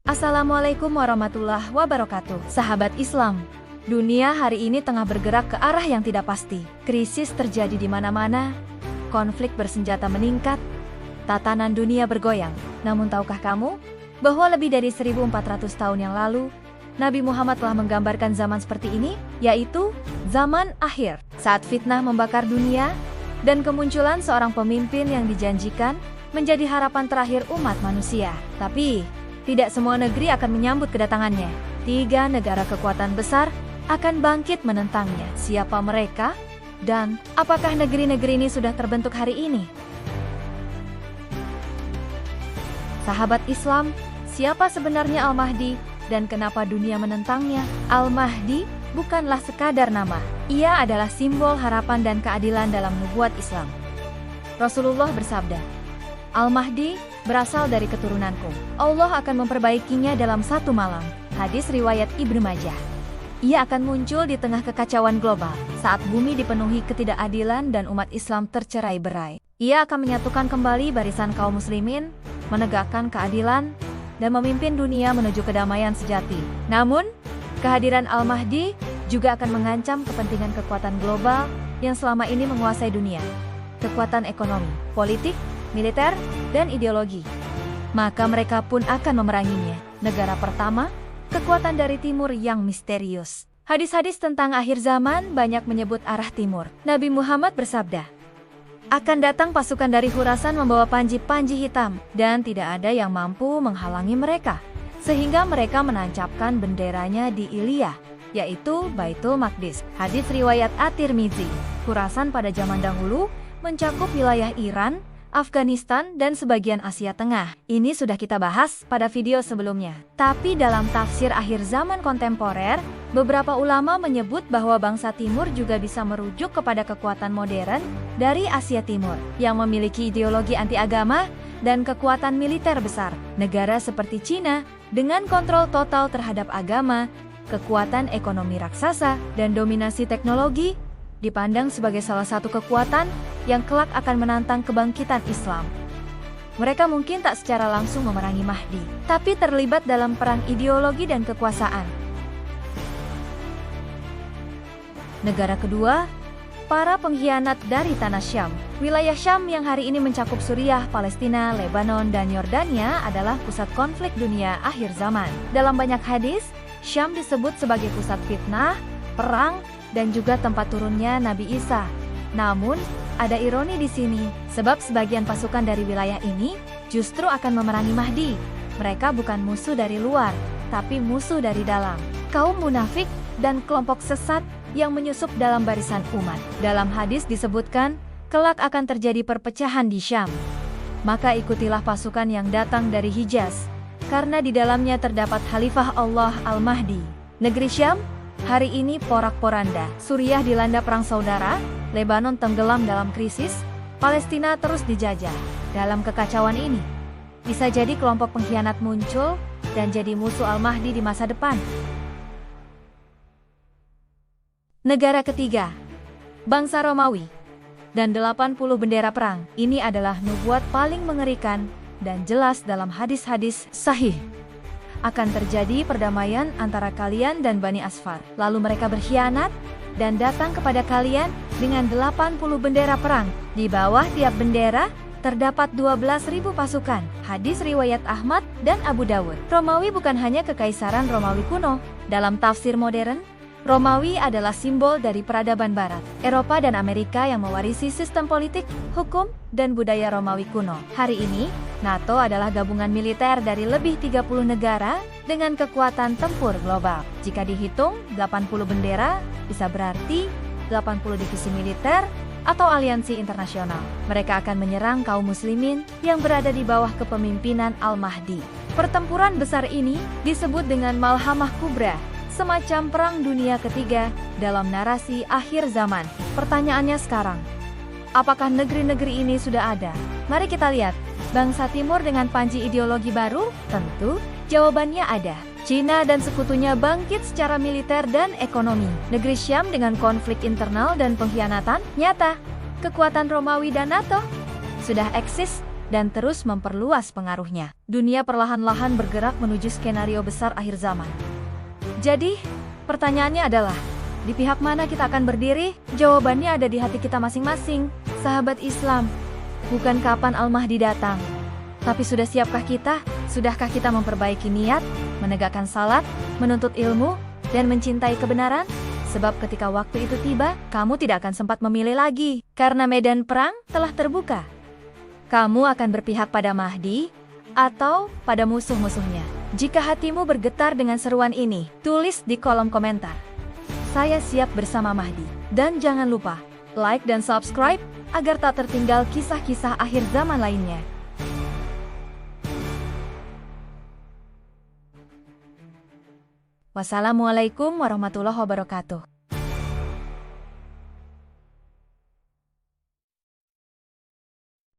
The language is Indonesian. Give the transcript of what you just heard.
Assalamualaikum warahmatullahi wabarakatuh. Sahabat Islam, dunia hari ini tengah bergerak ke arah yang tidak pasti. Krisis terjadi di mana-mana, konflik bersenjata meningkat, tatanan dunia bergoyang. Namun tahukah kamu bahwa lebih dari 1400 tahun yang lalu, Nabi Muhammad telah menggambarkan zaman seperti ini, yaitu zaman akhir, saat fitnah membakar dunia dan kemunculan seorang pemimpin yang dijanjikan menjadi harapan terakhir umat manusia. Tapi tidak semua negeri akan menyambut kedatangannya. 3 negara kekuatan besar akan bangkit menentangnya. Siapa mereka? Dan apakah negeri-negeri ini sudah terbentuk hari ini? Sahabat Islam, siapa sebenarnya Al-Mahdi dan kenapa dunia menentangnya? Al-Mahdi bukanlah sekadar nama. Ia adalah simbol harapan dan keadilan dalam nubuat Islam. Rasulullah bersabda, Al-Mahdi berasal dari keturunanku. Allah akan memperbaikinya dalam satu malam. Hadis riwayat Ibnu Majah. Ia akan muncul di tengah kekacauan global, saat bumi dipenuhi ketidakadilan dan umat Islam tercerai-berai. Ia akan menyatukan kembali barisan kaum muslimin, menegakkan keadilan, dan memimpin dunia menuju kedamaian sejati. Namun, kehadiran Al-Mahdi juga akan mengancam kepentingan kekuatan global yang selama ini menguasai dunia. Kekuatan ekonomi, politik, militer, dan ideologi. Maka mereka pun akan memeranginya. Negara pertama, kekuatan dari timur yang misterius. Hadis-hadis tentang akhir zaman banyak menyebut arah timur. Nabi Muhammad bersabda, akan datang pasukan dari Khurasan membawa panji-panji hitam, dan tidak ada yang mampu menghalangi mereka. Sehingga mereka menancapkan benderanya di Iliyah, yaitu Baitul Maqdis. Hadis riwayat At-Tirmizi. Khurasan pada zaman dahulu mencakup wilayah Iran, Afghanistan, dan sebagian Asia Tengah. Ini sudah kita bahas pada video sebelumnya. Tapi dalam tafsir akhir zaman kontemporer, beberapa ulama menyebut bahwa bangsa timur juga bisa merujuk kepada kekuatan modern dari Asia Timur yang memiliki ideologi anti-agama dan kekuatan militer besar. Negara seperti Cina dengan kontrol total terhadap agama, kekuatan ekonomi raksasa, dan dominasi teknologi dipandang sebagai salah satu kekuatan yang kelak akan menantang kebangkitan Islam. Mereka mungkin tak secara langsung memerangi Mahdi, tapi terlibat dalam perang ideologi dan kekuasaan. Negara kedua, para pengkhianat dari tanah Syam. Wilayah Syam yang hari ini mencakup Suriah, Palestina, Lebanon, dan Yordania adalah pusat konflik dunia akhir zaman. Dalam banyak hadis, Syam disebut sebagai pusat fitnah, perang, dan juga tempat turunnya Nabi Isa. Namun, ada ironi di sini, sebab sebagian pasukan dari wilayah ini justru akan memerangi Mahdi. Mereka bukan musuh dari luar, tapi musuh dari dalam. Kaum munafik dan kelompok sesat yang menyusup dalam barisan umat. Dalam hadis disebutkan, kelak akan terjadi perpecahan di Syam. Maka ikutilah pasukan yang datang dari Hijaz, karena di dalamnya terdapat Khalifah Allah Al-Mahdi. Negeri Syam hari ini porak-poranda. Suriah dilanda perang saudara, Lebanon tenggelam dalam krisis, Palestina terus dijajah. Dalam kekacauan ini, bisa jadi kelompok pengkhianat muncul dan jadi musuh Al-Mahdi di masa depan. Negara ketiga, bangsa Romawi dan 80 bendera perang. Ini adalah nubuat paling mengerikan dan jelas dalam hadis-hadis sahih. Akan terjadi perdamaian antara kalian dan Bani Asfar. Lalu mereka berkhianat dan datang kepada kalian dengan 80 bendera perang. Di bawah tiap bendera terdapat 12.000 pasukan. Hadis riwayat Ahmad dan Abu Dawud. Romawi bukan hanya kekaisaran Romawi kuno. Dalam tafsir modern, Romawi adalah simbol dari peradaban Barat, Eropa dan Amerika yang mewarisi sistem politik, hukum, dan budaya Romawi kuno. Hari ini, NATO adalah gabungan militer dari lebih 30 negara dengan kekuatan tempur global. Jika dihitung, 80 bendera bisa berarti 80 divisi militer atau aliansi internasional. Mereka akan menyerang kaum muslimin yang berada di bawah kepemimpinan Al-Mahdi. Pertempuran besar ini disebut dengan Malhamah Kubra, semacam perang dunia ketiga dalam narasi akhir zaman. Pertanyaannya sekarang, apakah negeri-negeri ini sudah ada? Mari kita lihat. Bangsa timur dengan panji ideologi baru? Tentu, jawabannya ada. Cina dan sekutunya bangkit secara militer dan ekonomi. Negeri Syam dengan konflik internal dan pengkhianatan? Nyata. Kekuatan Romawi dan NATO sudah eksis dan terus memperluas pengaruhnya. Dunia perlahan-lahan bergerak menuju skenario besar akhir zaman. Jadi, pertanyaannya adalah, di pihak mana kita akan berdiri? Jawabannya ada di hati kita masing-masing, sahabat Islam. Bukan kapan Al-Mahdi datang, tapi sudah siapkah kita? Sudahkah kita memperbaiki niat, menegakkan salat, menuntut ilmu, dan mencintai kebenaran? Sebab ketika waktu itu tiba, kamu tidak akan sempat memilih lagi, karena medan perang telah terbuka. Kamu akan berpihak pada Mahdi, atau pada musuh-musuhnya. Jika hatimu bergetar dengan seruan ini, tulis di kolom komentar. Saya siap bersama Mahdi. Dan jangan lupa, like dan subscribe, agar tak tertinggal kisah-kisah akhir zaman lainnya. Wassalamualaikum warahmatullahi wabarakatuh.